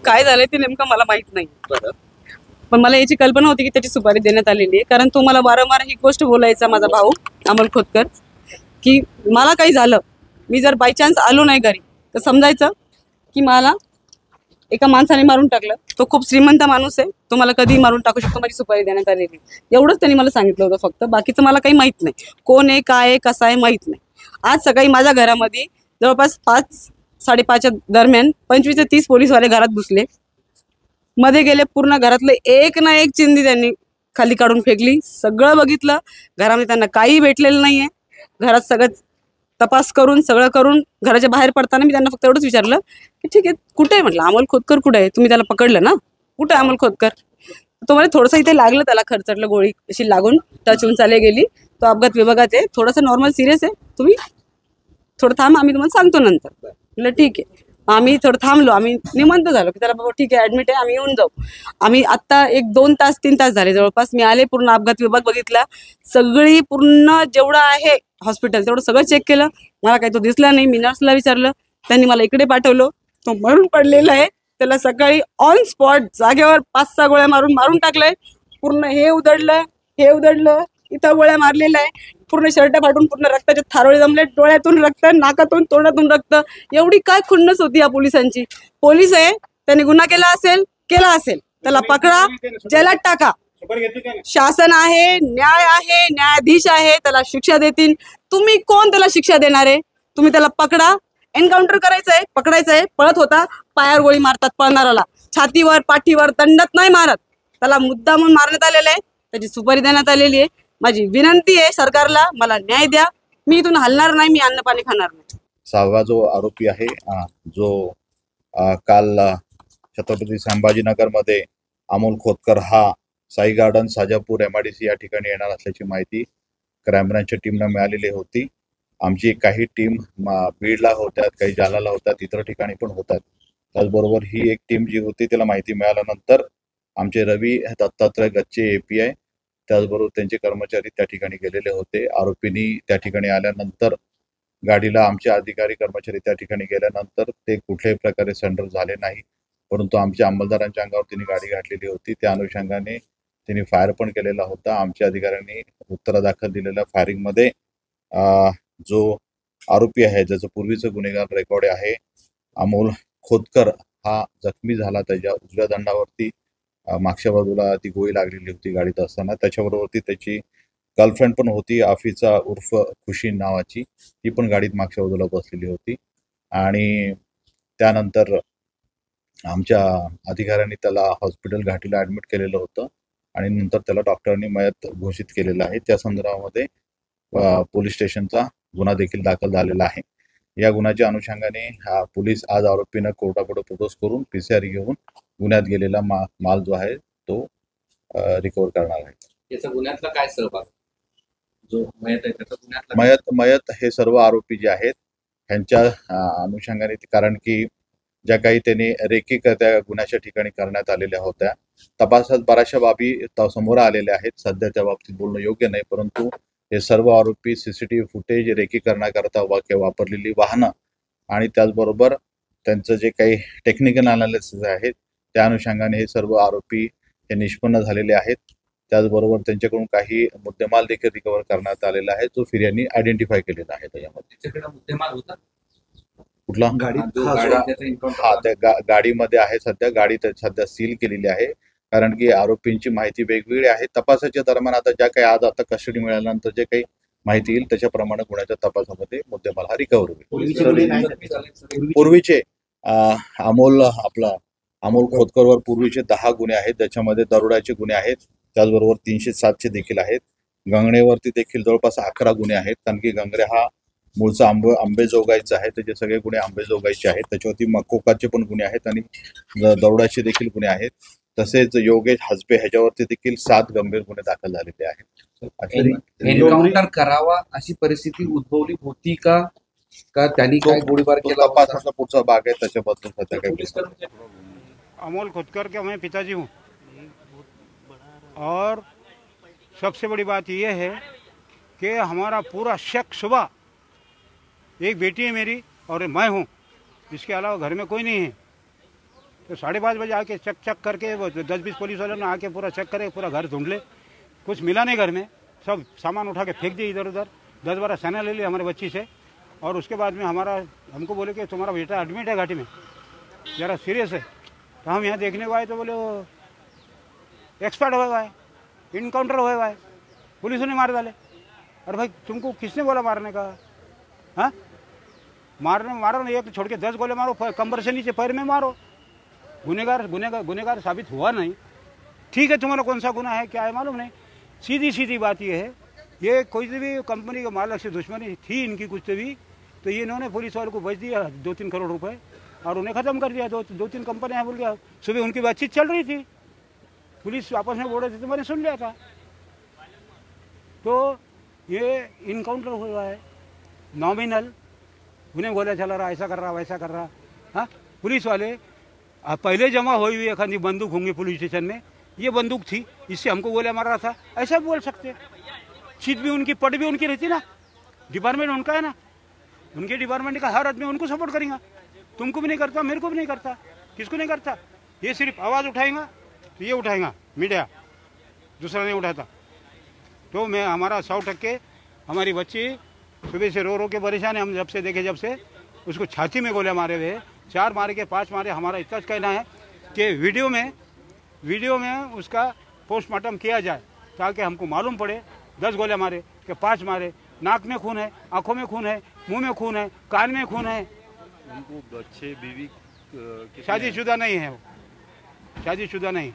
काय झालंय ते नेमकं मला माहित नाही, पण मला याची कल्पना होती की त्याची सुपारी देण्यात आलेली आहे. कारण तो मला वारंवार ही गोष्ट बोलायचा, माझा भाऊ अमोल खोतकर, की मला काही झालं, मी जर बाय चान्स आलो नाही घरी तर समजायचं की मला एका माणसाने मारून टाकलं. तो खूप श्रीमंत माणूस आहे, तो मला कधीही मारून टाकू शकतो, माझी सुपारी देण्यात आलेली. एवढंच त्यांनी मला सांगितलं होतं फक्त. बाकीचं मला काही माहीत नाही, कोण आहे, काय आहे, कसं आहे माहीत नाही. आज सकाळी माझ्या घरामध्ये जवळपास 5-5:30च्या दरम्यान 25 ते 30 पोलीसवाले घरात घुसले. मध्ये गेले, पूर्ण घरातलं एक ना एक चिंदी त्यांनी खाली काढून फेकली. सगळं बघितलं, घरामध्ये त्यांना काही भेटलेलं नाहीये. घरात सगळं तपास करून सगळं करून घराच्या बाहेर पडताना मी त्यांना फक्त एवढंच विचारलं की ठीक आहे, कुठे आहे म्हटलं, अमोल खोतकर कुठे आहे, तुम्ही त्याला पकडलं ना, कुठे आहे अमोल खोतकर. तो म्हणजे थोडंसं इथे लागलं, त्याला खरचटलं, गोळी अशी लागून टच होऊन चाले गेली. तो अपघात विभागात आहे, थोडंसं नॉर्मल सिरियस आहे, तुम्ही थोडं थांब, आम्ही तुम्हाला सांगतो नंतर. म्हटलं ठीक आहे. आम्ही थोडं थांबलो, आम्ही निमंत झालो की त्याला बाबा ठीक आहे, ॲडमिट आहे, आम्ही येऊन जाऊ. आम्ही आत्ता 1-2 तास 3 तास झाले जवळपास. मी आले, पूर्ण अपघात विभाग बघितला, सगळी पूर्ण जेवढं आहे हॉस्पिटल तेवढं सगळं चेक केलं. मला काही तो दिसला नाही. मी नर्सला विचारलं, त्यांनी मला इकडे पाठवलं. तो मरून पडलेला आहे, त्याला सकाळी ऑन स्पॉट जागेवर 5-6 गोळ्या मारून टाकलंय. पूर्ण हे उधळलं, इथं गोळ्या मारलेल्या आहे, पूर्ण शर्ट फाटून पूर्ण रक्ताचे थारोळे जमले, डोळ्यातून रक्त, नाकातून तोंडातून रक्त. एवढी काय खुन्नस होती या पोलिसांची. पोलीस आहे, त्यांनी गुन्हा केला असेल, त्याला पकडा, जेलात टाका. शासन आहे, न्याय आहे, न्यायाधीश आहे, त्याला शिक्षा देतील. तुम्ही कोण त्याला शिक्षा देणार आहे? तुम्ही त्याला पकडा, एन्काउंटर करायचंय, पकडायचंय. पळत होता, पायावर गोळी मारतात पळणाराला, छातीवर, पाठीवर, दंडात नाही मारत. त्याला मुद्दा म्हणून मारण्यात आलेला आहे, त्याची सुपारी देण्यात आलेली आहे. माझी विनंती आहे सरकारला, मला न्याय द्या. मी इथून हलणार नाही, मी अन्न पाणी खाणार नाही. 6वा जो आरोपी आहे, जो काल छत्रपती संभाजीनगरमध्ये अमोल खोतकर हा साई गार्डन, साजापूर, MIDC या ठिकाणी येणार असल्याची माहिती क्राईम ब्रांचच्या टीमला मिळालेली होती. आमची काही टीम बीडला होत्यात, काही जालन्याला होत्यात, इतर ठिकाणी पण होतात. त्याचबरोबर ही एक टीम जी होती त्याला माहिती मिळाल्यानंतर आमचे रवी दत्तात्रय गच्चे API, त्याचबरोबर त्यांचे कर्मचारी त्या ठिकाणी गेलेले होते. आरोपींनी त्या ठिकाणी आल्यानंतर गाडीला आमचे अधिकारी कर्मचारी त्या ठिकाणी गेल्यानंतर ते कुठल्याही प्रकारे सरेंडर झाले नाही, परंतु आमच्या अंमलदारांच्या अंगावर त्यांनी गाडी घातलेली होती. त्या अनुषंगाने त्यांनी फायर पण केलेला होता. आमच्या अधिकाऱ्यांनी उत्तरादाखल दिलेल्या फायरिंगमध्ये जो आरोपी आहे, ज्याचं पूर्वीचं गुन्हेगार रेकॉर्ड आहे, अमोल खोतकर, हा जखमी झाला. त्याच्या उजव्या दंडावरती मागच्या बाजूला ती गोळी लागलेली होती गाडीत असताना. त्याच्याबरोबरती त्याची गर्लफ्रेंड पण होती, आफिसा उर्फ खुशी नावाची, ती पण गाडीत मागच्या बाजूला बसलेली होती. आणि त्यानंतर आमच्या अधिकाऱ्यांनी त्याला हॉस्पिटल घाटीला ॲडमिट केलेलं होतं आणि नंतर त्याला डॉक्टरांनी मयत घोषित केलेलं आहे. त्या संदर्भामध्ये पोलीस स्टेशनचा गुन्हा देखील दाखल झालेला आहे. या गुन्ह्याच्या अनुषंगाने पोलीस आज आरोपींना कोर्टापुढे प्रोड्यूस करून PCR घेऊन गुन्ह्यात गेलेला माल जो आहे तो रिकव्हर करणार आहे. याचा गुन्ह्यातला काय सहभाग, जो मयत आहे त्याचा गुन्ह्यातला? मयत हे सर्व आरोपी जे आहेत ह्यांच्या अनुषंगाने, कारण की ज्या काही त्यांनी रेकी त्या गुन्ह्याच्या ठिकाणी करण्यात आलेल्या होत्या, तपासात बऱ्याचशा बाबी समोर आलेल्या आहेत. सध्या त्या बाबतीत बोलणं योग्य नाही, परंतु हे सर्व आरोपी CCTV फुटेज, रेकी करण्याकरता वापरलेली वाहनं आणि त्याचबरोबर त्यांचं जे काही टेक्निकल अनालिसिस आहे त्या अनुषंगाने हे सर्व आरोपी हे निष्पन्न झालेले आहेत. त्याचबरोबर त्यांच्याकडून काही मुद्देमाल देखील रिकव्हर करण्यात आलेला आहे, जो फिर्यादी आयडेंटिफाय केलेला आहे. त्याच्यामध्ये मुद्देमाल होता कुठला? त्या गाडीमध्ये आहे. सध्या गाडी सध्या सील केलेली आहे, कारण की आरोपींची माहिती वेगवेगळी आहे. तपासाच्या दरम्यान आता ज्या काही आता कस्टडी मिळाल्यानंतर जे काही माहिती येईल त्याच्याप्रमाणे गुन्ह्याच्या तपासामध्ये मुद्देमाल हा रिकव्हर होईल. पूर्वीचे अमोल खोतकरवर पूर्वीचे 10 गुन्हे आहेत, ज्याच्यामध्ये दरोड्याचे गुन्हे आहेत, त्याचबरोबर 307चे देखील आहेत. गंगणेवरती देखील जवळपास 11 गुन्हे आहेत, कारण की गंगणे हा मूळचा अंबेजोगाईचा आहे. त्याचे सगळे गुन्हे अंबेजोगाईचे आहेत. त्याच्यावरती मकोकाचे पण गुन्हे आहेत आणि दरोड्याचे देखील गुन्हे आहेत. तसेच योगेश हसबे ह्याच्यावरती देखील 7 गंभीर गुन्हे दाखल झालेले आहेत. एन्काउंटर करावा अशी परिस्थिती उद्भवली होती का त्यांनी काय गोळीबार केला? तपासाचा पुढचा भाग आहे, त्याच्याबद्दल सध्या काही. अमोल खोतकर के मैं पिताजी हूँ, और सबसे बड़ी बात यह है कि हमारा पूरा शक सुबह, एक बेटी है मेरी और मैं हूँ, इसके अलावा घर में कोई नहीं है। तो 5:30 बजे आके चेक करके वो 10-20 पुलिस वालों ने आके पूरा चेक करे, पूरा घर ढूंढ ले, कुछ मिला नहीं घर में, सब सामान उठा के फेंक दिए इधर उधर। 10-12 सेना ले ली हमारे बच्ची से, और उसके बाद में हमको बोले कि तुम्हारा बेटा एडमिट है घाटी में, ज़रा सीरियस है। तो हम यहाँ देखने को आए तो बोले वो एक्सपर्ट हुआ है, इनकाउंटर हुआ है, पुलिस ने मार डाले। अरे भाई तुमको किसने बोला मारने का? हाँ, मारो ना, एक छोड़ के 10 गोले मारो, कमर से नीचे पैर में मारो। गुनेगार साबित हुआ नहीं, ठीक है, तुम्हारा कौन सा गुना है क्या है मालूम नहीं। सीधी बात ये है, ये कोई भी कंपनी के मालिक से दुश्मनी थी इनकी कुछ तो ये इन्होंने पुलिस वालों को बेच दिया 2-3 करोड़ रुपए और उन्हें ख़त्म कर दिया। 2-3 कंपनियां बोल गया। सुबह उनकी बातचीत चल रही थी, पुलिस आपस में बोल रहे थे तो मैंने सुन लिया था। तो ये इनकाउंटर हुआ है नॉमिनल, उन्हें गोला चला रहा, ऐसा कर रहा, वैसा कर रहा। हाँ, पुलिस वाले पहले जमा हुई हुई एक बंदूक होंगी पुलिस स्टेशन में, ये बंदूक थी, इससे हमको गोला मार रहा था, ऐसा बोल सकते। चीज भी उनकी, पट भी उनकी रहती ना, डिपार्टमेंट उनका है ना, उनके डिपार्टमेंट का हर आदमी उनको सपोर्ट करेगा। तुमको भी नहीं करता, मेरे को भी नहीं करता, किसको नहीं करता। ये सिर्फ आवाज़ उठाएगा तो ये उठाएगा मीडिया, दूसरा नहीं उठाता। तो मैं हमारा 100% हमारी बच्ची सुबह से रो के परेशान है। हम जब से देखे, जब से उसको छाती में गोले मारे हुए, 4 मारे के 5 मारे। हमारा इतना कहना है कि वीडियो में उसका पोस्टमार्टम किया जाए ताकि हमको मालूम पड़े 10 गोले मारे कि 5 मारे। नाक में खून है, आंखों में खून है, मुंह में खून है, कान में खून है। उनको बच्चे बीवी शादीशुदा नहीं है, वो शादीशुदा नहीं।